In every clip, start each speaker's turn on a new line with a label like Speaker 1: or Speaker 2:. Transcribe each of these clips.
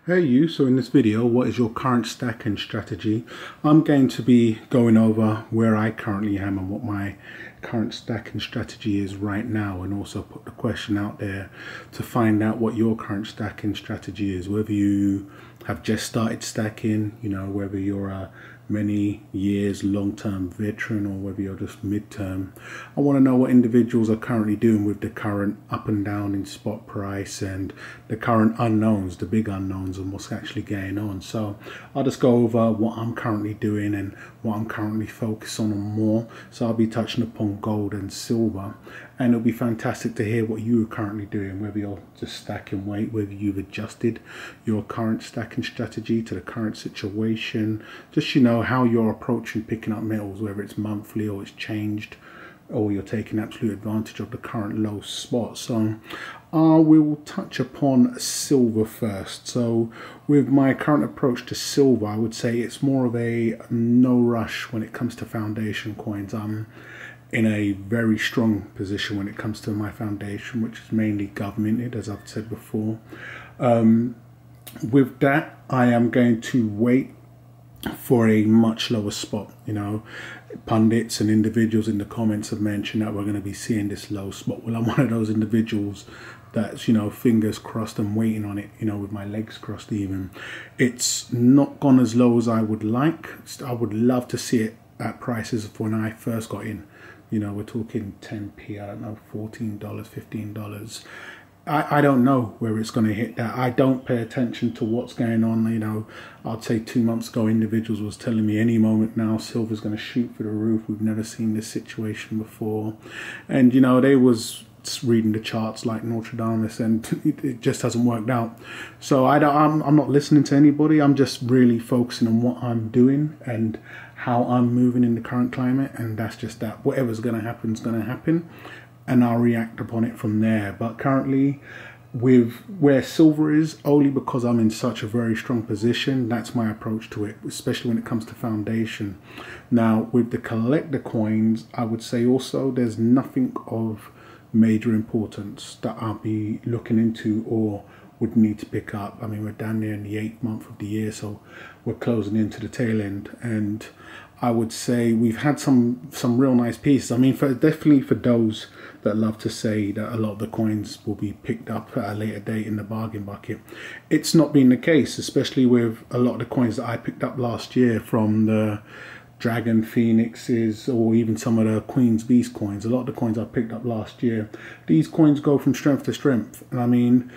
Speaker 1: Hey you, so in this video, what is your current stacking strategy? I'm going to be going over where I currently am and what my current stacking strategy is right now, and also put the question out there to find out what your current stacking strategy is, whether you have just started stacking, whether you're a many years long-term veteran or whether you're just mid-term. I want to know what individuals are currently doing with the current up and down in spot price and the current unknowns, the big unknowns, and what's actually going on. So I'll just go over what I'm currently doing and what I'm currently focused on more. So I'll be touching upon gold and silver, and it'll be fantastic to hear what you are currently doing, whether you're just stacking weight, whether you've adjusted your current stacking strategy to the current situation, just how you're approaching picking up metals, whether it's monthly or it's changed, or you're taking absolute advantage of the current low spot. So we'll touch upon silver first. So with my current approach to silver, I would say it's more of a no rush when it comes to foundation coins. I'm in a very strong position when it comes to my foundation, which is mainly governmented, as I've said before. With that, I am going to wait for a much lower spot. Pundits and individuals in the comments have mentioned that we're going to be seeing this low spot. Well, I'm one of those individuals that's fingers crossed and waiting on it, with my legs crossed. Even it's not gone as low as I would like. I would love to see it at prices of when I first got in. We're talking 10p, I don't know, $14, $15. I don't know where it's going to hit that. I don't pay attention to what's going on. I'd say 2 months ago, individuals was telling me any moment now silver's going to shoot for the roof. We've never seen this situation before. And, they was reading the charts like Nostradamus, and it just hasn't worked out. So I'm not listening to anybody. I'm just really focusing on what I'm doing and how I'm moving in the current climate. And that's just that. Whatever's going to happen is going to happen, and I'll react upon it from there. But currently, with where silver is, only because I'm in such a very strong position, that's my approach to it, especially when it comes to foundation. Now, with the collector coins, I would say also there's nothing of major importance that I'll be looking into or would need to pick up. I mean, we're down there in the 8th month of the year, so we're closing into the tail end, and I would say we've had some real nice pieces. I mean, definitely for those that love to say that a lot of the coins will be picked up at a later date in the bargain bucket, it's not been the case, especially with a lot of the coins that I picked up last year, from the Dragon Phoenixes or even some of the Queen's Beast coins. A lot of the coins I picked up last year, these coins go from strength to strength. And I mean,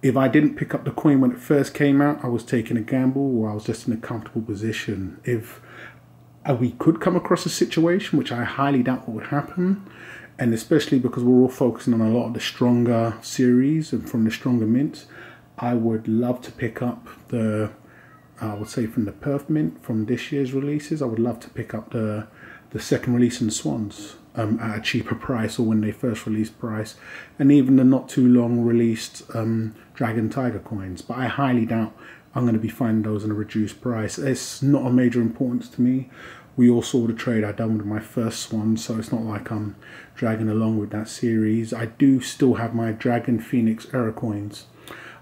Speaker 1: if I didn't pick up the coin when it first came out, I was taking a gamble, or I was just in a comfortable position. If we could come across a situation, which I highly doubt would happen, and especially because we're all focusing on a lot of the stronger series and from the stronger mints, I would love to pick up the, I would say from the Perth Mint, from this year's releases, I would love to pick up the second release in Swans at a cheaper price, or when they first released price, and even the not too long released Dragon Tiger coins. But I highly doubt I'm going to be finding those in a reduced price. It's not a major importance to me. We all saw the trade I done with my first Swan, so it's not like I'm dragging along with that series. I do still have my Dragon Phoenix era coins.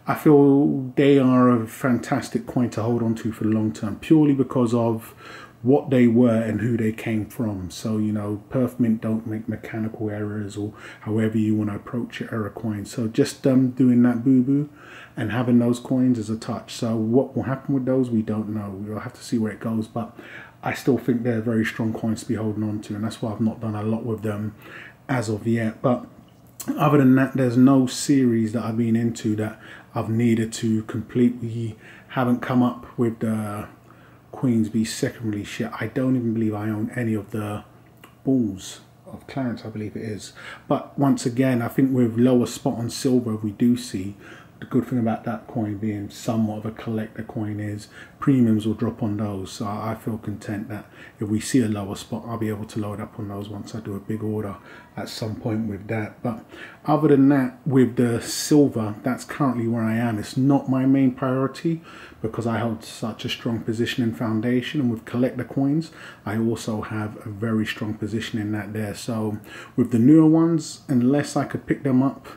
Speaker 1: I feel they are a fantastic coin to hold on to for the long term, purely because of what they were and who they came from. So, Perth Mint don't make mechanical errors, or however you want to approach your error coins. So just doing that boo-boo and having those coins is a touch. So what will happen with those, we don't know. We'll have to see where it goes, but I still think they're very strong coins to be holding on to, and that's why I've not done a lot with them as of yet. But other than that, there's no series that I've been into that I've needed to complete. We haven't come up with the Queen's Beast second release yet. I don't even believe I own any of the balls of Clarence, I believe it is. But once again, I think with lower spot on silver, we do see the good thing about that coin being somewhat of a collector coin is premiums will drop on those. So I feel content that if we see a lower spot, I'll be able to load up on those once I do a big order at some point with that. But other than that, with the silver, that's currently where I am. It's not my main priority because I hold such a strong position in foundation, and with collector coins, I also have a very strong position in that there. So with the newer ones, unless I could pick them up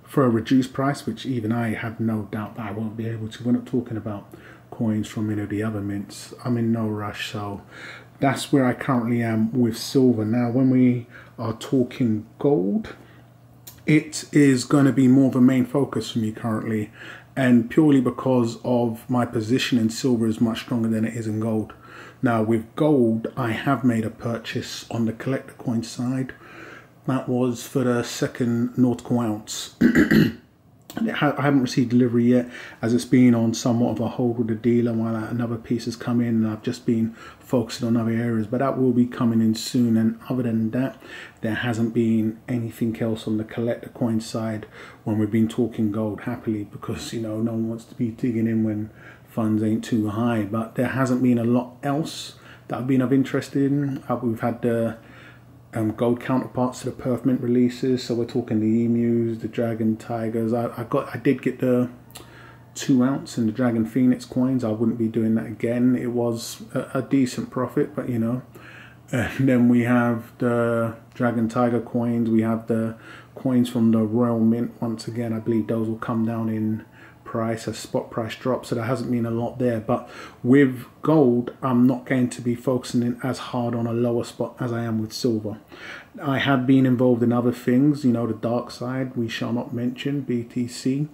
Speaker 1: for a reduced price, which even I have no doubt that I won't be able to. We're not talking about coins from any of the other mints. I'm in no rush, so that's where I currently am with silver. Now, when we are talking gold, it is going to be more of a main focus for me currently, and purely because of my position in silver is much stronger than it is in gold. Now, with gold, I have made a purchase on the collector coin side. That was for the second nautical ounce. I haven't received delivery yet, as it's been on somewhat of a hold with the dealer while another piece has come in, and I've just been focusing on other areas, but that will be coming in soon. And other than that, there hasn't been anything else on the collector coin side when we've been talking gold, happily, because, you know, no one wants to be digging in when funds ain't too high. But there hasn't been a lot else that I've been of interest in. We've had the gold counterparts to the Perth Mint releases, so we're talking the Emus, the Dragon Tigers. I did get the 2 ounce in the Dragon Phoenix coins. I wouldn't be doing that again. It was a decent profit, but you know. And then we have the Dragon Tiger coins. We have the coins from the Royal Mint. Once again, I believe those will come down in price as spot price drops, so there hasn't been a lot there. But with gold, I'm not going to be focusing in as hard on a lower spot as I am with silver. I have been involved in other things, you know, the dark side we shall not mention, BTC.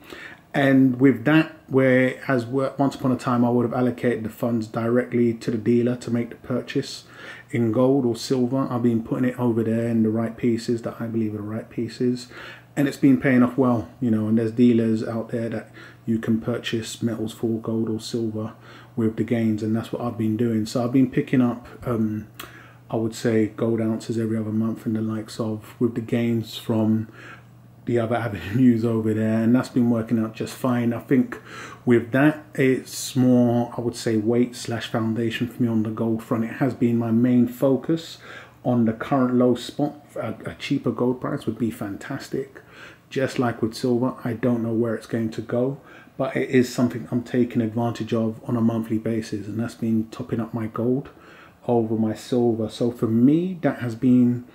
Speaker 1: And with that, whereas once upon a time I would have allocated the funds directly to the dealer to make the purchase in gold or silver, I've been putting it over there in the right pieces that I believe are the right pieces, and it's been paying off well, you know. And there's dealers out there that you can purchase metals for gold or silver with the gains, and that's what I've been doing. So I've been picking up I would say gold ounces every other month and the likes of, with the gains from the other avenues over there, and that's been working out just fine. I think with that, it's more, I would say, weight slash foundation for me on the gold front. It has been my main focus on the current low spot. A cheaper gold price would be fantastic. Just like with silver, I don't know where it's going to go, but it is something I'm taking advantage of on a monthly basis, and that's been topping up my gold over my silver. So for me, that has been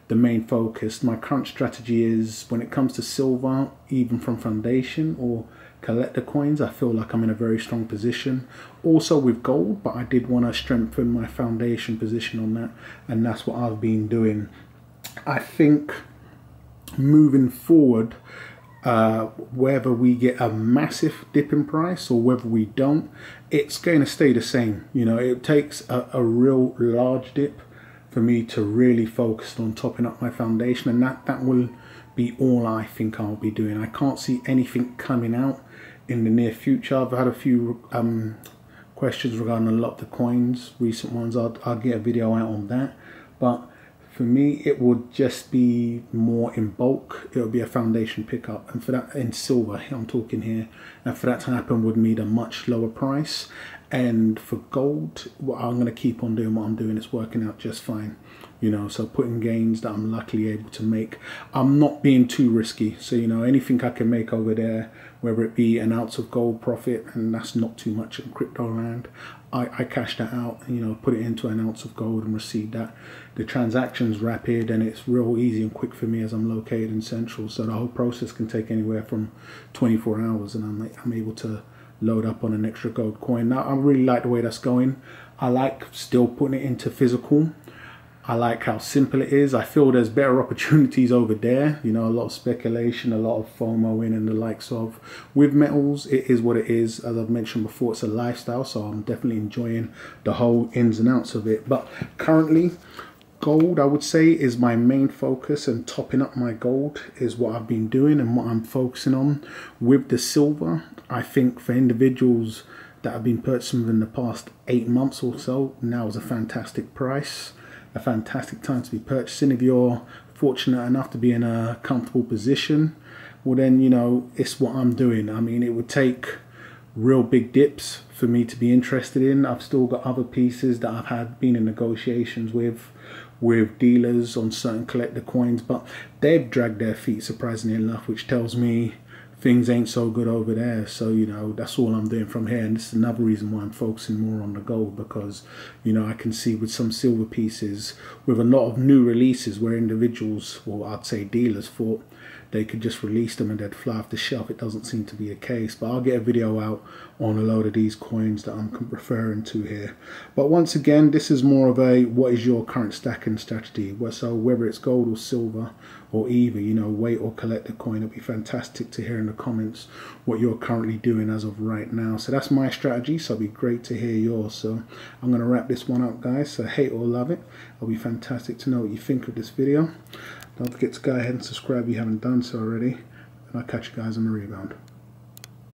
Speaker 1: the main focus. My current strategy is, when it comes to silver, even from foundation or collector coins, I feel like I'm in a very strong position. Also with gold, but I did want to strengthen my foundation position on that, and that's what I've been doing. I think moving forward, whether we get a massive dip in price or whether we don't, it's going to stay the same. You know, it takes a real large dip for me to really focus on topping up my foundation, and that will be all I think I'll be doing. I can't see anything coming out in the near future. I've had a few questions regarding a lot of the coins, recent ones. I'll get a video out on that, but for me, it would just be more in bulk. It would be a foundation pickup, and for that, in silver, I'm talking here, and for that to happen would need a much lower price. And for gold, well, I'm going to keep on doing what I'm doing. It's working out just fine, you know. So putting gains that I'm luckily able to make. I'm not being too risky. So, you know, anything I can make over there, whether it be an ounce of gold profit, and that's not too much in crypto land, I cash that out and, you know, put it into an ounce of gold and receive that. The transaction's rapid and it's real easy and quick for me, as I'm located in Central. So the whole process can take anywhere from 24 hours, and I'm able to load up on an extra gold coin. Now, I really like the way that's going. I like still putting it into physical. I like how simple it is. I feel there's better opportunities over there. You know, a lot of speculation, a lot of FOMO in, and the likes of. With metals, it is what it is. As I've mentioned before, it's a lifestyle, so I'm definitely enjoying the whole ins and outs of it. But currently, gold, I would say, is my main focus, and topping up my gold is what I've been doing and what I'm focusing on. With the silver, I think for individuals that have been purchasing within the past 8 months or so, now is a fantastic price, a fantastic time to be purchasing. If you're fortunate enough to be in a comfortable position, well then, you know, it's what I'm doing. I mean, it would take real big dips for me to be interested in. I've still got other pieces that I've been in negotiations with dealers on certain collector coins, but they've dragged their feet, surprisingly enough, which tells me things ain't so good over there. So, you know, that's all I'm doing from here. And this is another reason why I'm focusing more on the gold, because, you know, I can see with some silver pieces, with a lot of new releases where individuals, or I'd say dealers, thought they could just release them and they'd fly off the shelf. It doesn't seem to be the case, but I'll get a video out on a load of these coins that I'm referring to here. But once again, this is more of a what is your current stacking strategy. So whether it's gold or silver or either, you know, wait or collect the coin. It'll be fantastic to hear in the comments what you're currently doing as of right now. So that's my strategy, so it'll be great to hear yours. So I'm going to wrap this one up, guys. So hate or love it, it'll be fantastic to know what you think of this video. Don't forget to go ahead and subscribe if you haven't done so already, and I'll catch you guys on the rebound.